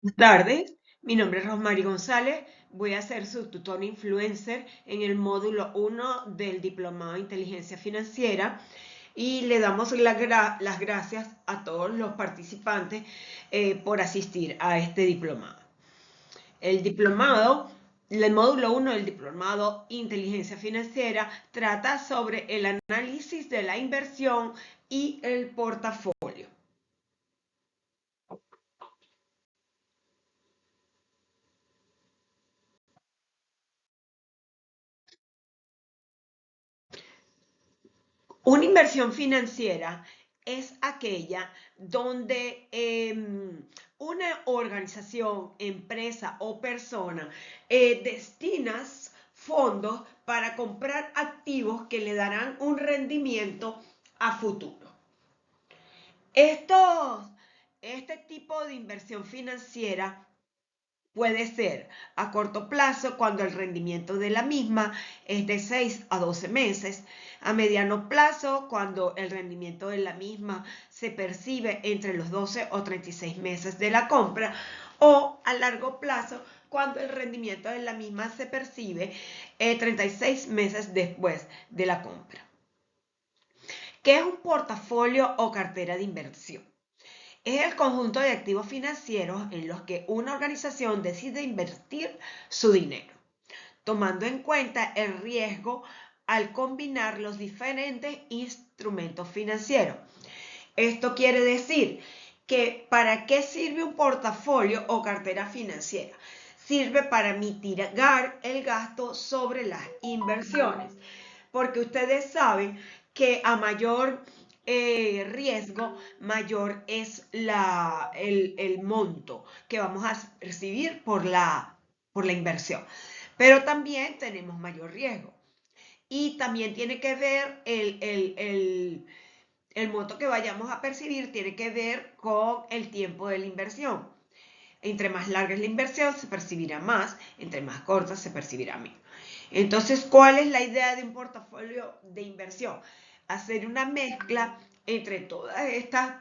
Buenas tardes, mi nombre es Rosmary González, voy a ser su tutor influencer en el módulo 1 del Diplomado de Inteligencia Financiera y le damos las gracias a todos los participantes por asistir a este diplomado. El módulo 1 del Diplomado Inteligencia Financiera trata sobre el análisis de la inversión y el portafolio. Una inversión financiera es aquella donde una organización, empresa o persona destinas fondos para comprar activos que le darán un rendimiento a futuro. Este tipo de inversión financiera puede ser a corto plazo cuando el rendimiento de la misma es de 6 a 12 meses, a mediano plazo cuando el rendimiento de la misma se percibe entre los 12 o 36 meses de la compra, o a largo plazo cuando el rendimiento de la misma se percibe 36 meses después de la compra. ¿Qué es un portafolio o cartera de inversión? Es el conjunto de activos financieros en los que una organización decide invertir su dinero, tomando en cuenta el riesgo al combinar los diferentes instrumentos financieros. Esto quiere decir que ¿para qué sirve un portafolio o cartera financiera? Sirve para mitigar el gasto sobre las inversiones, porque ustedes saben que a mayor riesgo, mayor es el monto que vamos a recibir por la inversión. Pero también tenemos mayor riesgo. Y también tiene que ver el monto que vayamos a percibir, tiene que ver con el tiempo de la inversión. Entre más larga es la inversión, se percibirá más, entre más corta se percibirá menos. Entonces, ¿cuál es la idea de un portafolio de inversión? Hacer una mezcla entre todas estas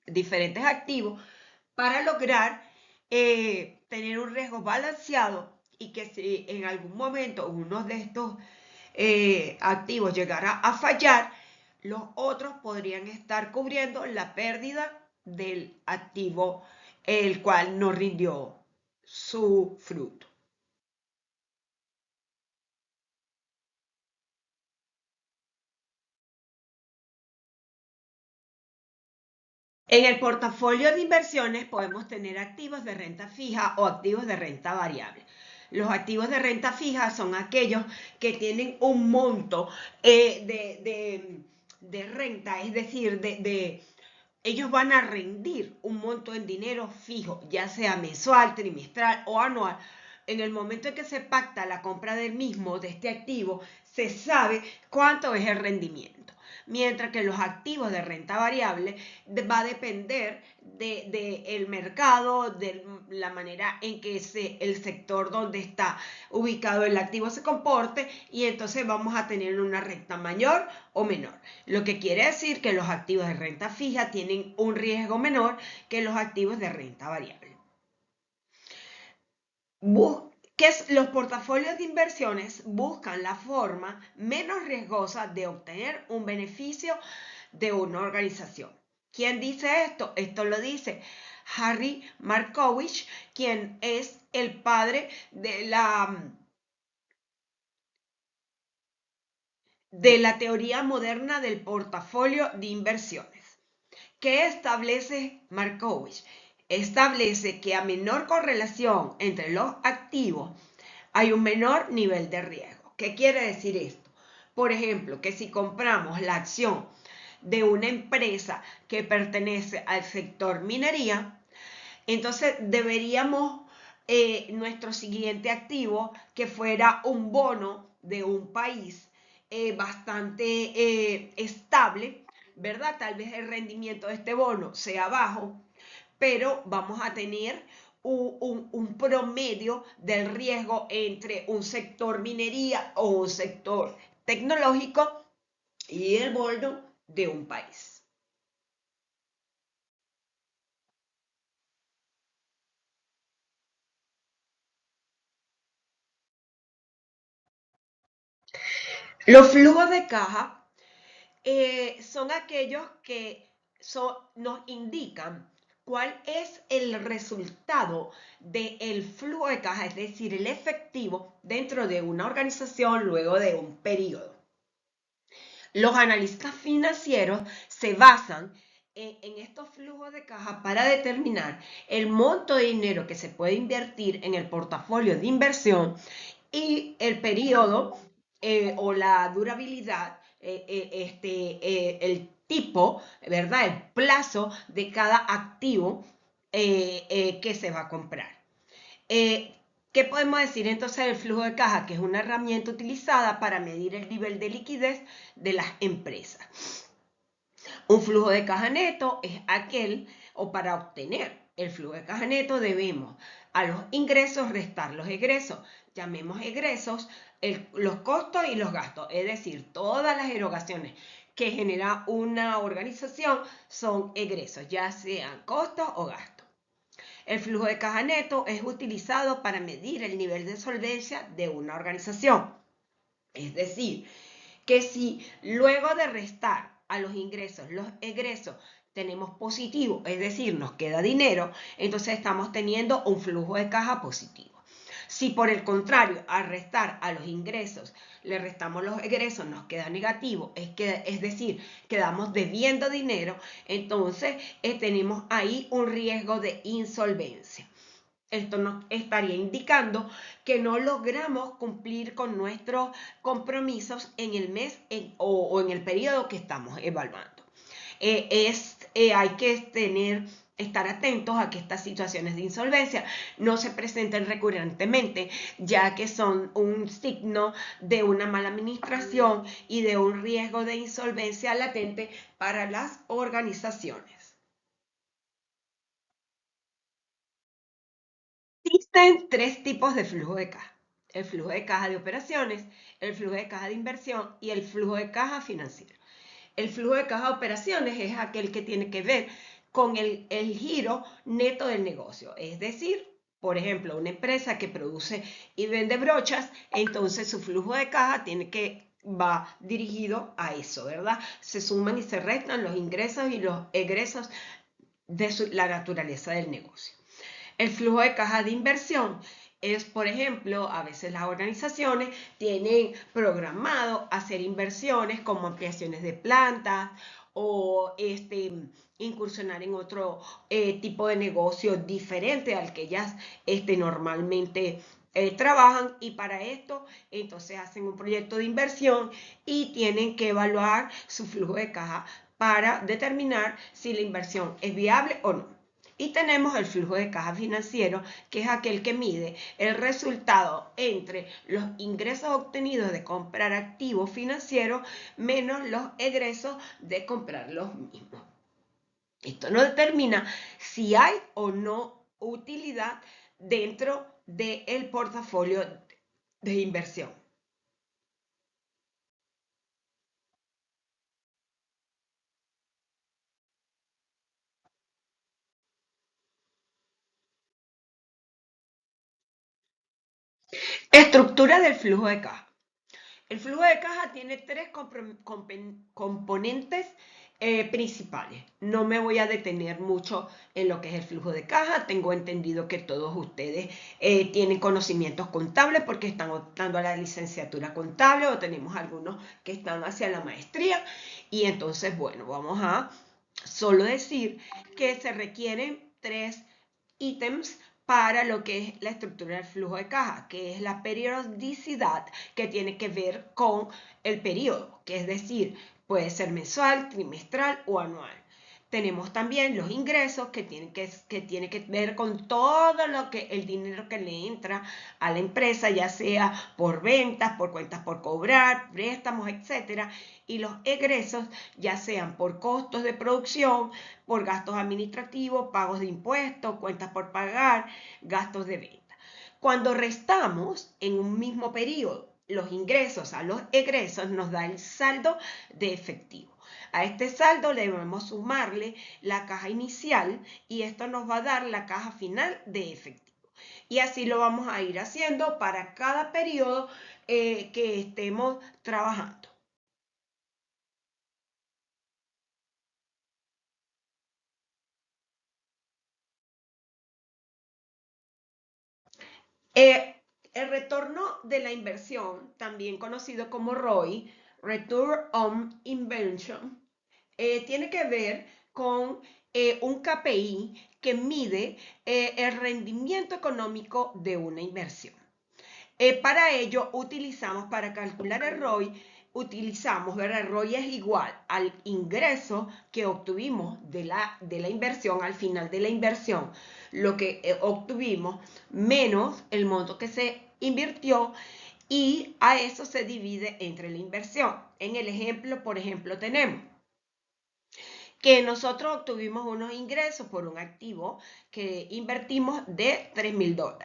diferentes activos para lograr tener un riesgo balanceado y que si en algún momento uno de estos activos llegara a fallar, los otros podrían estar cubriendo la pérdida del activo el cual no rindió su fruto. En el portafolio de inversiones podemos tener activos de renta fija o activos de renta variable. Los activos de renta fija son aquellos que tienen un monto de renta, es decir, ellos van a rendir un monto en dinero fijo, ya sea mensual, trimestral o anual. En el momento en que se pacta la compra del mismo, de este activo, se sabe cuánto es el rendimiento. Mientras que los activos de renta variable va a depender del mercado, de la manera en que el sector donde está ubicado el activo se comporte, y entonces vamos a tener una renta mayor o menor. Lo que quiere decir que los activos de renta fija tienen un riesgo menor que los activos de renta variable. Los portafolios de inversiones buscan la forma menos riesgosa de obtener un beneficio de una organización. ¿Quién dice esto? Esto lo dice Harry Markowitz, quien es el padre de la teoría moderna del portafolio de inversiones. ¿Qué establece Markowitz? Establece que a menor correlación entre los activos hay un menor nivel de riesgo. ¿Qué quiere decir esto? Por ejemplo, que si compramos la acción de una empresa que pertenece al sector minería, entonces deberíamos nuestro siguiente activo que fuera un bono de un país bastante estable, ¿verdad? Tal vez el rendimiento de este bono sea bajo, pero vamos a tener un promedio del riesgo entre un sector minería o un sector tecnológico y el bono de un país. Los flujos de caja son aquellos que nos indican cuál es el resultado del flujo de caja, es decir, el efectivo dentro de una organización luego de un periodo. Los analistas financieros se basan en estos flujos de caja para determinar el monto de dinero que se puede invertir en el portafolio de inversión y el periodo o la durabilidad, el tipo, ¿verdad? El plazo de cada activo que se va a comprar. ¿Qué podemos decir entonces del flujo de caja? Que es una herramienta utilizada para medir el nivel de liquidez de las empresas. Un flujo de caja neto es aquel, o para obtener el flujo de caja neto debemos a los ingresos restar los egresos. Llamemos egresos los costos y los gastos, es decir, todas las erogaciones que genera una organización son egresos, ya sean costos o gastos. El flujo de caja neto es utilizado para medir el nivel de solvencia de una organización. Es decir, que si luego de restar a los ingresos, los egresos, tenemos positivo, es decir, nos queda dinero, entonces estamos teniendo un flujo de caja positivo. Si por el contrario, al restar a los ingresos, le restamos los egresos, nos queda negativo, es decir, quedamos debiendo dinero, entonces tenemos ahí un riesgo de insolvencia. Esto nos estaría indicando que no logramos cumplir con nuestros compromisos en el mes o en el periodo que estamos evaluando. Hay que estar atentos a que estas situaciones de insolvencia no se presenten recurrentemente, ya que son un signo de una mala administración y de un riesgo de insolvencia latente para las organizaciones. Existen tres tipos de flujo de caja. El flujo de caja de operaciones, el flujo de caja de inversión y el flujo de caja financiero. El flujo de caja de operaciones es aquel que tiene que ver con el giro neto del negocio. Es decir, por ejemplo, una empresa que produce y vende brochas, entonces su flujo de caja va dirigido a eso, ¿verdad? Se suman y se restan los ingresos y los egresos de la naturaleza del negocio. El flujo de caja de inversión es, por ejemplo, a veces las organizaciones tienen programado hacer inversiones como ampliaciones de plantas o incursionar en otro tipo de negocio diferente al que ellas normalmente trabajan, y para esto entonces hacen un proyecto de inversión y tienen que evaluar su flujo de caja para determinar si la inversión es viable o no. Y tenemos el flujo de caja financiero, que es aquel que mide el resultado entre los ingresos obtenidos de comprar activos financieros menos los egresos de comprar los mismos. Esto no determina si hay o no utilidad dentro del portafolio de inversión. Estructura del flujo de caja. El flujo de caja tiene tres componentes principales. No me voy a detener mucho en lo que es el flujo de caja. Tengo entendido que todos ustedes tienen conocimientos contables porque están optando a la licenciatura contable, o tenemos algunos que están hacia la maestría. Y entonces, bueno, vamos a solo decir que se requieren tres ítems para lo que es la estructura del flujo de caja, que es la periodicidad, que tiene que ver con el periodo, que es decir, puede ser mensual, trimestral o anual. Tenemos también los ingresos que tienen que ver con todo el dinero que le entra a la empresa, ya sea por ventas, por cuentas por cobrar, préstamos, etc. Y los egresos, ya sean por costos de producción, por gastos administrativos, pagos de impuestos, cuentas por pagar, gastos de venta. Cuando restamos en un mismo periodo los ingresos a los egresos, nos da el saldo de efectivo. A este saldo le debemos sumarle la caja inicial y esto nos va a dar la caja final de efectivo. Y así lo vamos a ir haciendo para cada periodo que estemos trabajando. Eh, el retorno de la inversión, también conocido como ROI, Return on Invention, tiene que ver con un KPI que mide el rendimiento económico de una inversión. Para ello utilizamos, para calcular el ROI, utilizamos, ¿verdad? El ROI es igual al ingreso que obtuvimos de la inversión, al final de la inversión, lo que obtuvimos, menos el monto que se invirtió, y a eso se divide entre la inversión. En el ejemplo, por ejemplo, tenemos que nosotros obtuvimos unos ingresos por un activo que invertimos de $3.000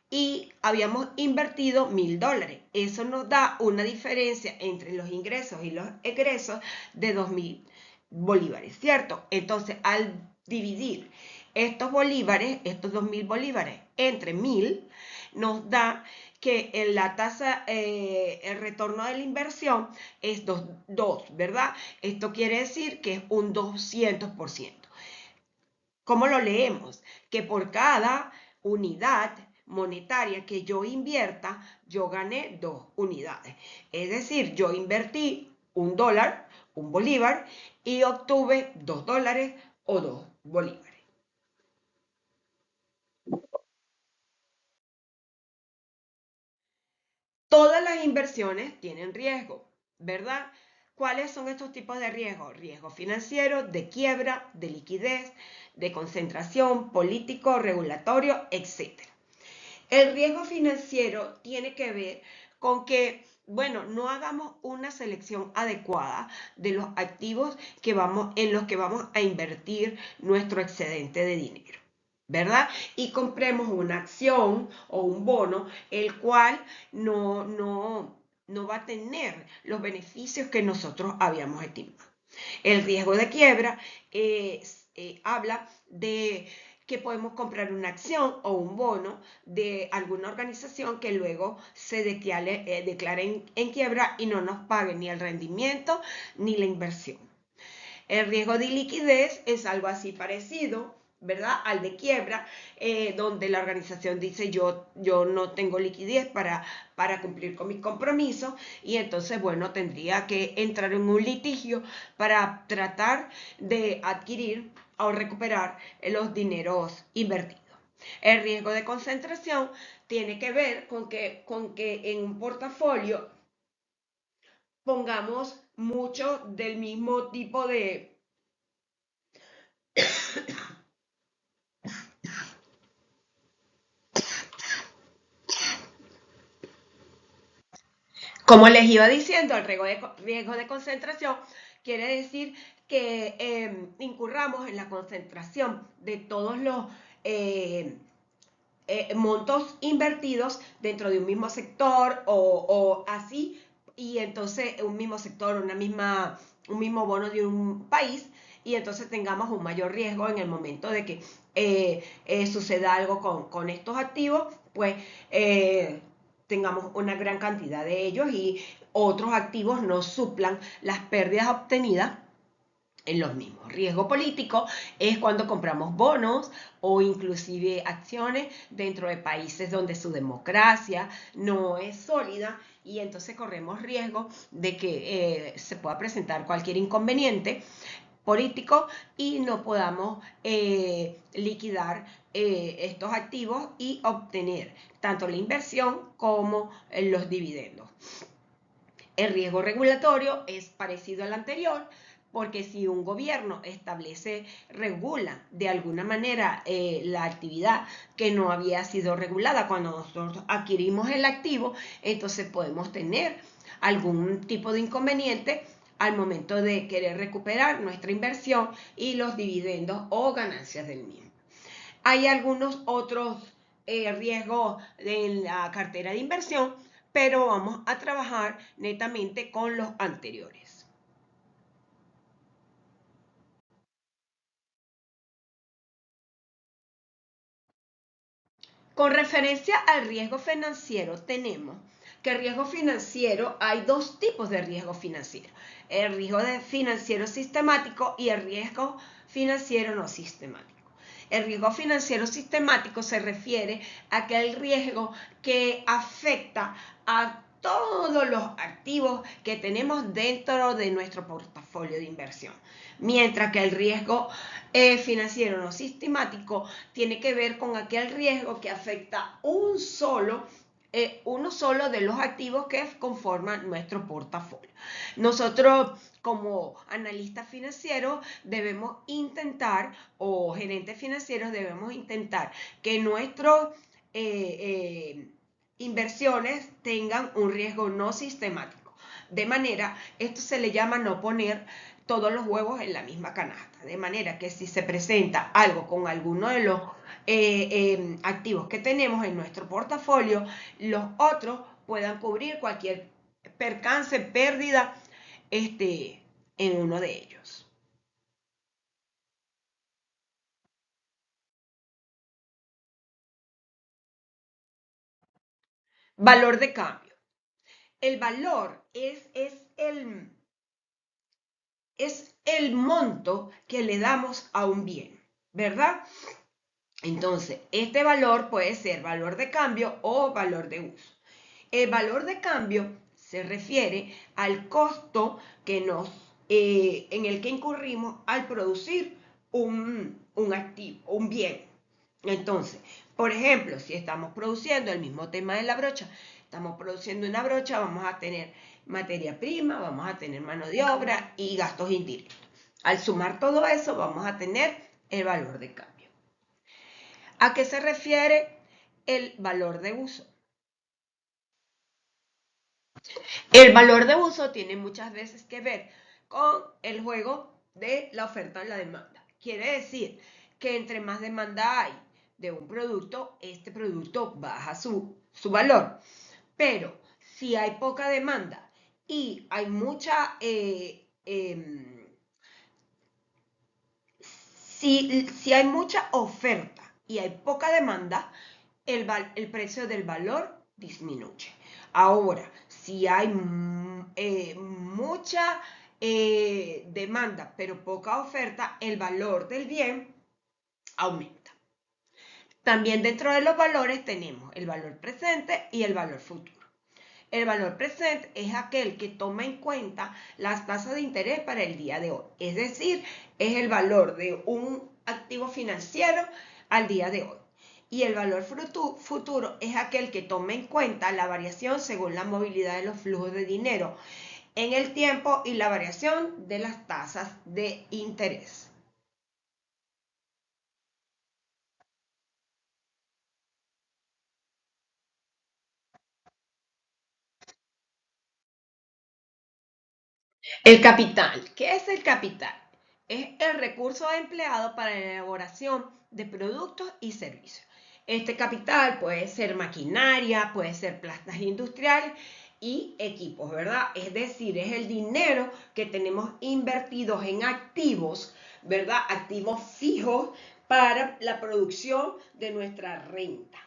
y habíamos invertido $1.000. Eso nos da una diferencia entre los ingresos y los egresos de 2.000 bolívares, ¿cierto? Entonces, al dividir estos bolívares, estos 2.000 bolívares entre 1.000, nos da que en la tasa, el retorno de la inversión es 2, ¿verdad? Esto quiere decir que es un 200%. ¿Cómo lo leemos? Que por cada unidad monetaria que yo invierta, yo gané 2 unidades. Es decir, yo invertí $1, un bolívar, y obtuve $2 o 2 bolívares. Todas las inversiones tienen riesgo, ¿verdad? ¿Cuáles son estos tipos de riesgos? Riesgo financiero, de quiebra, de liquidez, de concentración, político, regulatorio, etc. El riesgo financiero tiene que ver con que, bueno, no hagamos una selección adecuada de los activos en los que vamos a invertir nuestro excedente de dinero, ¿verdad? Y compremos una acción o un bono, el cual no va a tener los beneficios que nosotros habíamos estimado. El riesgo de quiebra habla de que podemos comprar una acción o un bono de alguna organización que luego se declare en quiebra y no nos pague ni el rendimiento ni la inversión. El riesgo de liquidez es algo así parecido, ¿verdad? Al de quiebra, donde la organización dice yo no tengo liquidez para cumplir con mis compromisos, y entonces, bueno, tendría que entrar en un litigio para tratar de adquirir o recuperar los dineros invertidos. El riesgo de concentración tiene que ver con que en un portafolio pongamos mucho del mismo tipo de... Como les iba diciendo, el riesgo de concentración quiere decir que incurramos en la concentración de todos los eh, montos invertidos dentro de un mismo sector o así, y entonces un mismo sector, un mismo bono de un país, y entonces tengamos un mayor riesgo en el momento de que suceda algo con estos activos, pues tengamos una gran cantidad de ellos y otros activos no suplan las pérdidas obtenidas en los mismos. Riesgo político es cuando compramos bonos o inclusive acciones dentro de países donde su democracia no es sólida, y entonces corremos riesgo de que se pueda presentar cualquier inconveniente político y no podamos liquidar estos activos y obtener tanto la inversión como los dividendos. El riesgo regulatorio es parecido al anterior, porque si un gobierno regula de alguna manera la actividad que no había sido regulada cuando nosotros adquirimos el activo, entonces podemos tener algún tipo de inconveniente al momento de querer recuperar nuestra inversión y los dividendos o ganancias del mismo. Hay algunos otros riesgos en la cartera de inversión, pero vamos a trabajar netamente con los anteriores. Con referencia al riesgo financiero, tenemos que el riesgo financiero, hay dos tipos de riesgo financiero: el riesgo financiero sistemático y el riesgo financiero no sistemático. El riesgo financiero sistemático se refiere a aquel riesgo que afecta a todos los activos que tenemos dentro de nuestro portafolio de inversión. Mientras que el riesgo financiero no sistemático tiene que ver con aquel riesgo que afecta uno solo de los activos que conforman nuestro portafolio. Nosotros, como analistas financieros, debemos intentar, o gerentes financieros, debemos intentar que nuestros inversiones tengan un riesgo no sistemático. De manera, esto se le llama no poner todos los huevos en la misma canasta. De manera que si se presenta algo con alguno de los activos que tenemos en nuestro portafolio, los otros puedan cubrir cualquier percance, pérdida en uno de ellos. Valor de cambio. El valor es el monto que le damos a un bien, ¿verdad? Entonces, este valor puede ser valor de cambio o valor de uso. El valor de cambio se refiere al costo que en el que incurrimos al producir un activo, un bien. Entonces, por ejemplo, si estamos produciendo el mismo tema de la brocha, estamos produciendo una brocha, vamos a tener materia prima, vamos a tener mano de obra y gastos indirectos. Al sumar todo eso, vamos a tener el valor de cambio. ¿A qué se refiere el valor de uso? El valor de uso tiene muchas veces que ver con el juego de la oferta y la demanda. Quiere decir que entre más demanda hay de un producto, este producto baja su valor. Pero si hay poca demanda y hay si hay mucha oferta y hay poca demanda, el precio del valor disminuye. Ahora, si hay mucha demanda pero poca oferta, el valor del bien aumenta. También dentro de los valores tenemos el valor presente y el valor futuro. El valor presente es aquel que toma en cuenta las tasas de interés para el día de hoy. Es decir, es el valor de un activo financiero al día de hoy. Y el valor futuro es aquel que toma en cuenta la variación según la movilidad de los flujos de dinero en el tiempo y la variación de las tasas de interés. El capital. ¿Qué es el capital? Es el recurso empleado para la elaboración de productos y servicios. Este capital puede ser maquinaria, puede ser plantas industriales y equipos, ¿verdad? Es decir, es el dinero que tenemos invertidos en activos, ¿verdad? Activos fijos para la producción de nuestra renta.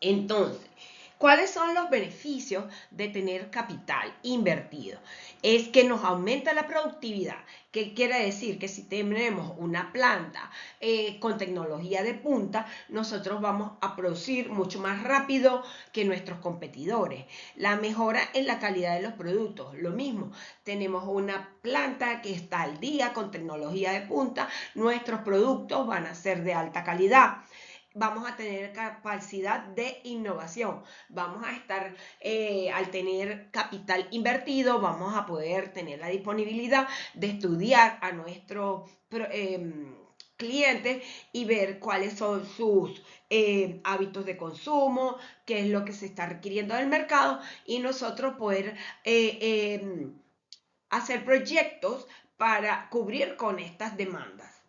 Entonces, ¿cuáles son los beneficios de tener capital invertido? Es que nos aumenta la productividad. ¿Qué quiere decir? Que si tenemos una planta con tecnología de punta, nosotros vamos a producir mucho más rápido que nuestros competidores. La mejora en la calidad de los productos, lo mismo. Tenemos una planta que está al día con tecnología de punta, nuestros productos van a ser de alta calidad. Vamos a tener capacidad de innovación, vamos a estar, al tener capital invertido, vamos a poder tener la disponibilidad de estudiar a nuestros clientes y ver cuáles son sus hábitos de consumo, qué es lo que se está requiriendo del mercado y nosotros poder hacer proyectos para cubrir con estas demandas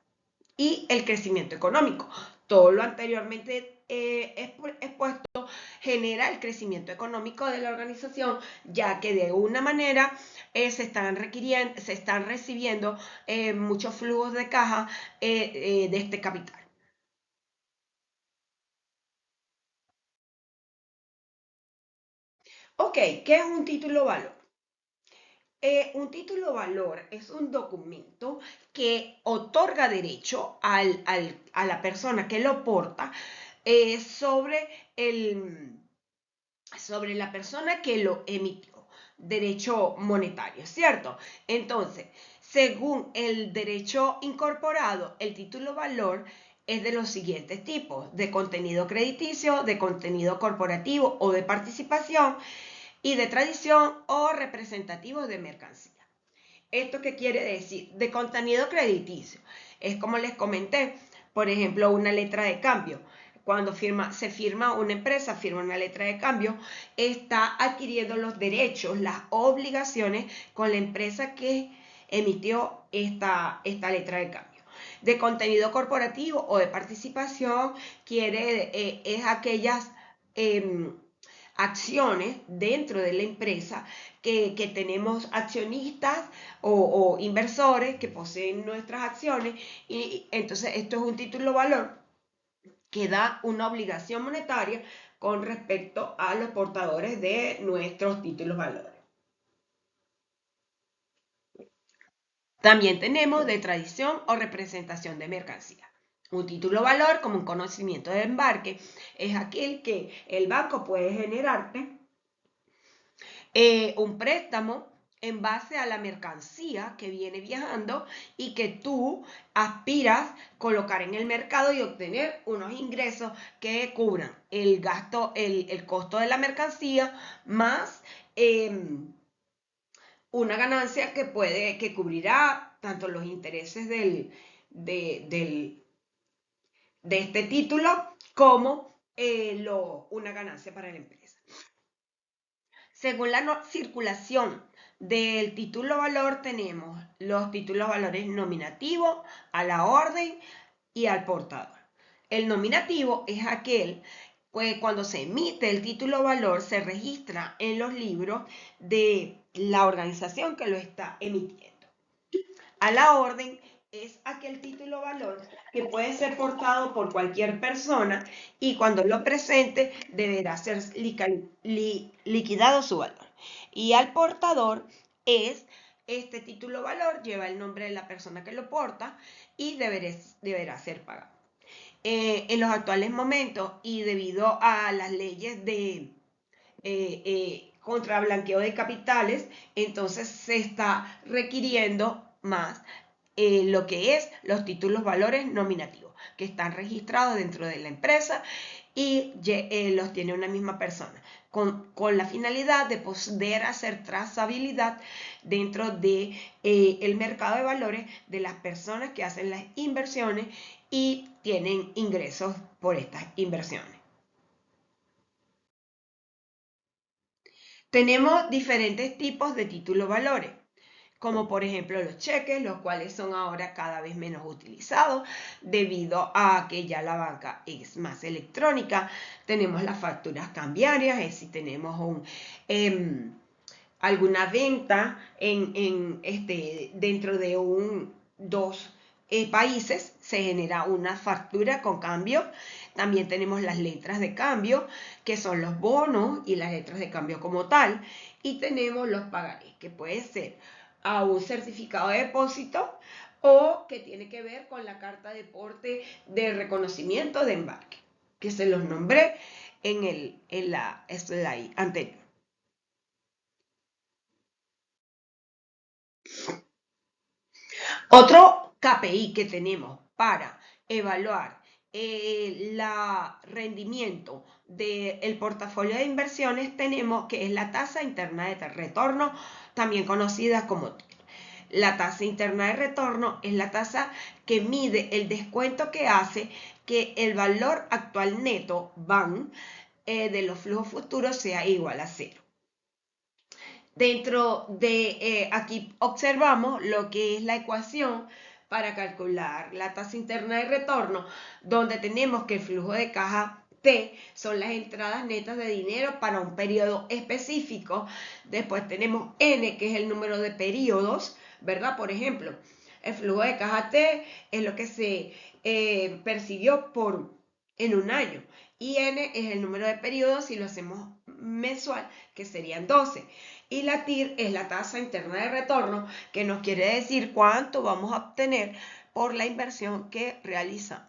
y el crecimiento económico. Todo lo anteriormente expuesto genera el crecimiento económico de la organización, ya que de una manera se están recibiendo muchos flujos de caja de este capital. Ok, ¿qué es un título valor? Un título valor es un documento que otorga derecho a la persona que lo porta sobre sobre la persona que lo emitió, derecho monetario, ¿cierto? Entonces, según el derecho incorporado, el título valor es de los siguientes tipos: de contenido crediticio, de contenido corporativo o de participación, y de tradición o representativo de mercancía. ¿Esto qué quiere decir? De contenido crediticio. Es como les comenté, por ejemplo, una letra de cambio. Cuando se firma una empresa, firma una letra de cambio, está adquiriendo los derechos, las obligaciones con la empresa que emitió esta letra de cambio. De contenido corporativo o de participación es aquellas acciones dentro de la empresa que tenemos accionistas o inversores que poseen nuestras acciones, y entonces esto es un título valor que da una obligación monetaria con respecto a los portadores de nuestros títulos valores. También tenemos de tradición o representación de mercancía. Un título valor, como un conocimiento de embarque, es aquel que el banco puede generarte un préstamo en base a la mercancía que viene viajando y que tú aspiras colocar en el mercado y obtener unos ingresos que cubran el gasto, el costo de la mercancía, más una ganancia que cubrirá tanto los intereses de este título como una ganancia para la empresa. Según la circulación del título valor, tenemos los títulos valores nominativo, a la orden y al portador. El nominativo es aquel, pues cuando se emite el título valor se registra en los libros de la organización que lo está emitiendo. A la orden es aquel título valor que puede ser portado por cualquier persona y cuando lo presente deberá ser liquidado su valor. Y al portador es este título valor, lleva el nombre de la persona que lo porta y deberá ser pagado. En los actuales momentos y debido a las leyes contra blanqueo de capitales, entonces se está requiriendo más lo que es los títulos valores nominativos, que están registrados dentro de la empresa y los tiene una misma persona, con la finalidad de poder hacer trazabilidad dentro de el mercado de valores de las personas que hacen las inversiones y tienen ingresos por estas inversiones. Tenemos diferentes tipos de títulos valores, como por ejemplo los cheques, los cuales son ahora cada vez menos utilizados debido a que ya la banca es más electrónica. Tenemos las facturas cambiarias, es decir, tenemos alguna venta dentro de dos países, se genera una factura con cambio. También tenemos las letras de cambio, que son los bonos y las letras de cambio como tal. Y tenemos los pagarés, que puede ser a un certificado de depósito o que tiene que ver con la carta de porte de reconocimiento de embarque, que se los nombré en la slide anterior. Otro KPI que tenemos para evaluar el rendimiento del portafolio de inversiones tenemos que es la tasa interna de retorno, también conocida como TIR. La tasa interna de retorno es la tasa que mide el descuento que hace que el valor actual neto BAN de los flujos futuros sea igual a cero. Dentro de aquí observamos lo que es la ecuación para calcular la tasa interna de retorno, donde tenemos que el flujo de caja T son las entradas netas de dinero para un periodo específico. Después tenemos N, que es el número de periodos, ¿verdad? Por ejemplo, el flujo de caja T es lo que se percibió en un año. Y N es el número de periodos si lo hacemos mensual, que serían 12. Y la TIR es la tasa interna de retorno, que nos quiere decir cuánto vamos a obtener por la inversión que realizamos.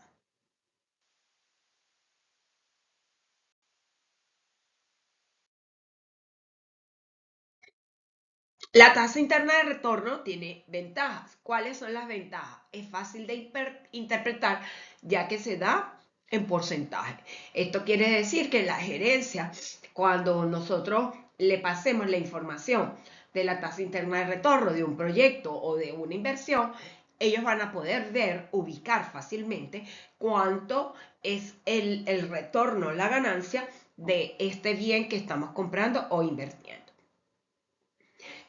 La tasa interna de retorno tiene ventajas. ¿Cuáles son las ventajas? Es fácil de interpretar ya que se da en porcentaje. Esto quiere decir que la gerencia, cuando nosotros le pasemos la información de la tasa interna de retorno de un proyecto o de una inversión, ellos van a poder ver, ubicar fácilmente cuánto es el retorno, la ganancia de este bien que estamos comprando o invirtiendo.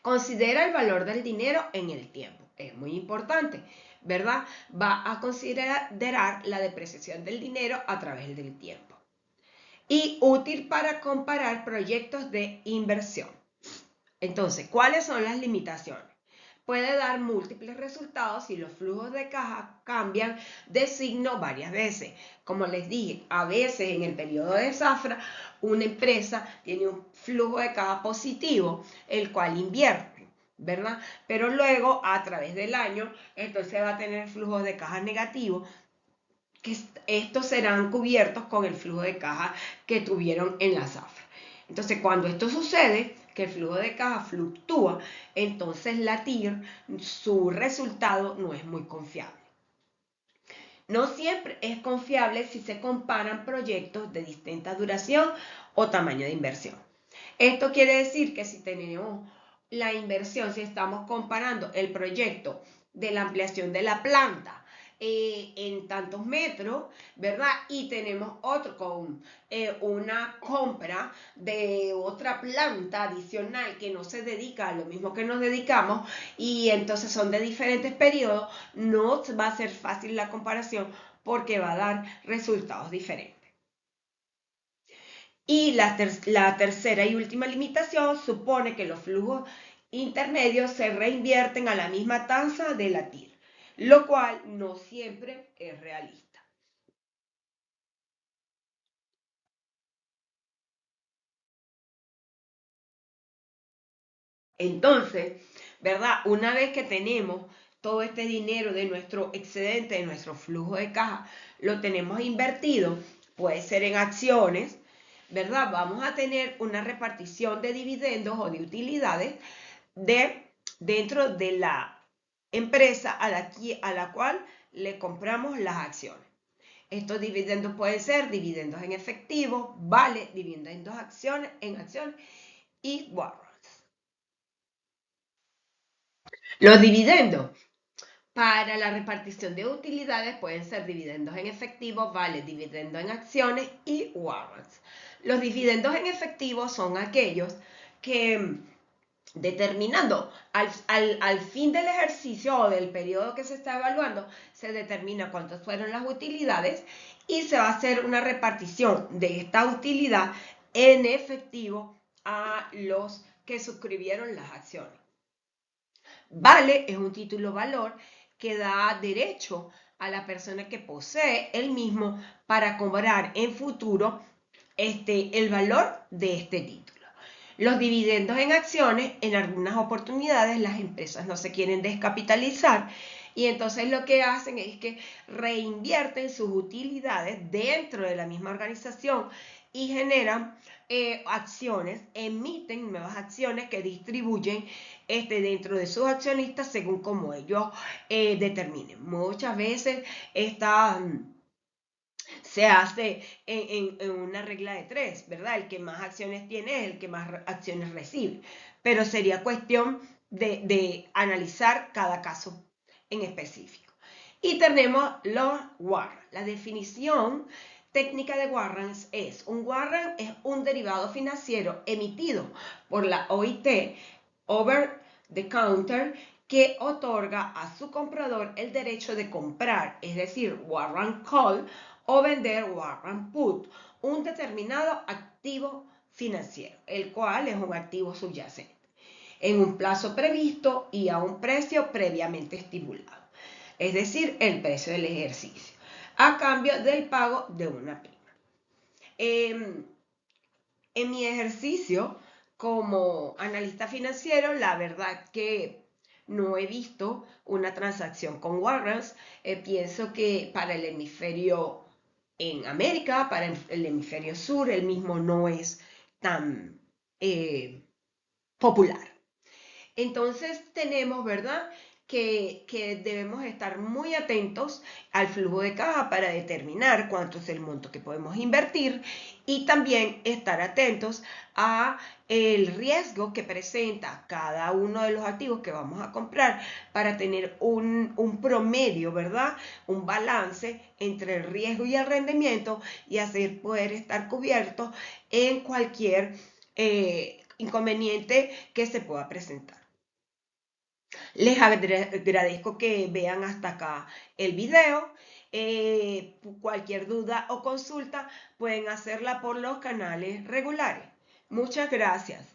Considera el valor del dinero en el tiempo. Es muy importante, ¿verdad? Va a considerar la depreciación del dinero a través del tiempo. Y útil para comparar proyectos de inversión. Entonces, ¿cuáles son las limitaciones? Puede dar múltiples resultados si los flujos de caja cambian de signo varias veces. Como les dije, a veces en el periodo de zafra, una empresa tiene un flujo de caja positivo, el cual invierte, ¿verdad? Pero luego, a través del año, entonces va a tener flujos de caja negativos, que estos serán cubiertos con el flujo de caja que tuvieron en la zafra. Entonces, cuando esto sucede, que el flujo de caja fluctúa, entonces la TIR, su resultado no es muy confiable. No siempre es confiable si se comparan proyectos de distinta duración o tamaño de inversión. Esto quiere decir que si tenemos la inversión, si estamos comparando el proyecto de la ampliación de la planta en tantos metros, ¿verdad? Y tenemos otro con una compra de otra planta adicional que no se dedica a lo mismo que nos dedicamos y entonces son de diferentes periodos, no va a ser fácil la comparación porque va a dar resultados diferentes. Y la tercera y última limitación supone que los flujos intermedios se reinvierten a la misma tasa de la TIR, lo cual no siempre es realista. Entonces, ¿verdad? Una vez que tenemos todo este dinero de nuestro excedente, de nuestro flujo de caja, lo tenemos invertido, puede ser en acciones, ¿verdad? Vamos a tener una repartición de dividendos o de utilidades dentro de la empresa a la cual le compramos las acciones. Estos dividendos pueden ser dividendos en efectivo, vale, dividendos en acciones y warrants. Los dividendos para la repartición de utilidades pueden ser dividendos en efectivo, vale, dividendos en acciones y warrants. Los dividendos en efectivo son aquellos que determinando al fin del ejercicio o del periodo que se está evaluando, se determina cuántas fueron las utilidades y se va a hacer una repartición de esta utilidad en efectivo a los que suscribieron las acciones. Vale es un título valor que da derecho a la persona que posee el mismo para cobrar en futuro el valor de este título. Los dividendos en acciones, en algunas oportunidades las empresas no se quieren descapitalizar y entonces lo que hacen es que reinvierten sus utilidades dentro de la misma organización y generan acciones, emiten nuevas acciones que distribuyen dentro de sus accionistas según como ellos determinen. Muchas veces se hace en una regla de tres, ¿verdad? El que más acciones tiene es el que más acciones recibe. Pero sería cuestión de analizar cada caso en específico. Y tenemos los warrants. La definición técnica de warrants es: un warrant es un derivado financiero emitido por la OIT, over the counter, que otorga a su comprador el derecho de comprar, es decir, warrant call, o vender warrant put, un determinado activo financiero, el cual es un activo subyacente, en un plazo previsto y a un precio previamente estipulado, es decir, el precio del ejercicio, a cambio del pago de una prima. En mi ejercicio como analista financiero, la verdad que no he visto una transacción con warrants. Pienso que para el hemisferio en América, para el hemisferio sur, el mismo no es tan popular. Entonces tenemos, ¿verdad? Que debemos estar muy atentos al flujo de caja para determinar cuánto es el monto que podemos invertir y también estar atentos a el riesgo que presenta cada uno de los activos que vamos a comprar para tener un promedio, ¿verdad? Un balance entre el riesgo y el rendimiento y así poder estar cubiertos en cualquier inconveniente que se pueda presentar. Les agradezco que vean hasta acá el video. Cualquier duda o consulta pueden hacerla por los canales regulares. Muchas gracias.